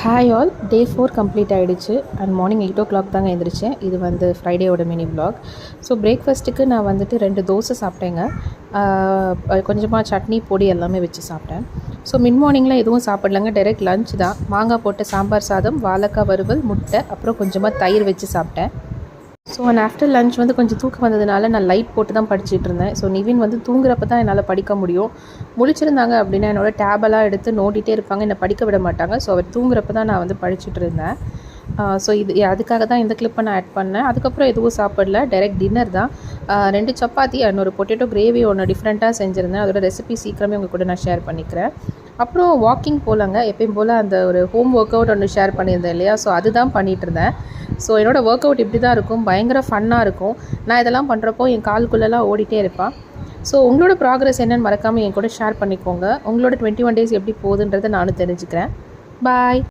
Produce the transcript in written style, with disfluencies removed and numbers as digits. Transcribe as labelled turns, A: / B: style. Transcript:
A: Hi all, டே 4 complete ஆகிடுச்சு and morning 8 o'clock தாங்க எழுந்திரிச்சேன். இது வந்து ஃப்ரைடேயோட மினி vlog. ஸோ பிரேக்ஃபாஸ்ட்டுக்கு நான் வந்துட்டு 2 தோசை சாப்பிட்டேங்க. கொஞ்சமாக சட்னி பொடி எல்லாமே வச்சு சாப்பிட்டேன். ஸோ மிட் மார்னிங்கில் எதுவும் சாப்பிடலங்க, டைரெக்ட் லஞ்ச் தான். மாங்காய் போட்ட சாம்பார் சாதம், வாழைக்காய் வறுவல், முட்டை, அப்புறம் கொஞ்சமாக தயிர் வச்சு சாப்பிட்டேன். ஸோ அண்ட் ஆஃப்டர் லஞ்ச் வந்து கொஞ்சம் தூக்கம் வந்ததுனால நான் லைட் போட்டு தான் படிச்சுட்டு இருந்தேன். ஸோ நிவின் வந்து தூங்குறப்ப தான் என்னால் படிக்க முடியும். முழிச்சிருந்தாங்க அப்படின்னா என்னோடய டேபெல்லாம் எடுத்து நோண்டிகிட்டே இருப்பாங்க, என்னை படிக்க விட மாட்டாங்க. ஸோ அவர் தூங்குறப்ப தான் நான் வந்து படிச்சுட்டு இருந்தேன். ஸோ அதுக்காக தான் இந்த கிளிப்பை நான் ஆட் பண்ணேன். அதுக்கப்புறம் எதுவும் சாப்பிடல, டைரெக்ட் டின்னர் தான். 2 சப்பாத்தி அண்ட் ஒரு பொட்டேட்டோ கிரேவி ஒன்று டிஃப்ரெண்ட்டாக செஞ்சுருந்தேன். அதோட ரெசிபி சீக்கிரமே உங்கள் கூட நான் ஷேர் பண்ணிக்கிறேன். அப்புறம் வாக்கிங் போகலாங்க. எப்பயும் போல் அந்த ஒரு ஹோம் ஒர்க் அவுட் ஒன்று ஷேர் பண்ணியிருந்தேன் இல்லையா, ஸோ அதுதான் பண்ணிகிட்டு இருந்தேன். ஸோ என்னோடய ஒர்க் அவுட் இப்படி தான் இருக்கும், பயங்கர ஃபன்னாக இருக்கும். நான் இதெல்லாம் பண்ணுறப்போ என் கால்குள்ளெல்லாம் ஓடிட்டே இருப்பான். ஸோ உங்களோட ப்ராக்ரஸ் என்னென்னு மறக்காமல் என் கூட ஷேர் பண்ணிக்கோங்க. உங்களோட 21 days எப்படி போகுதுன்றதை நானும் தெரிஞ்சுக்கிறேன். பாய்.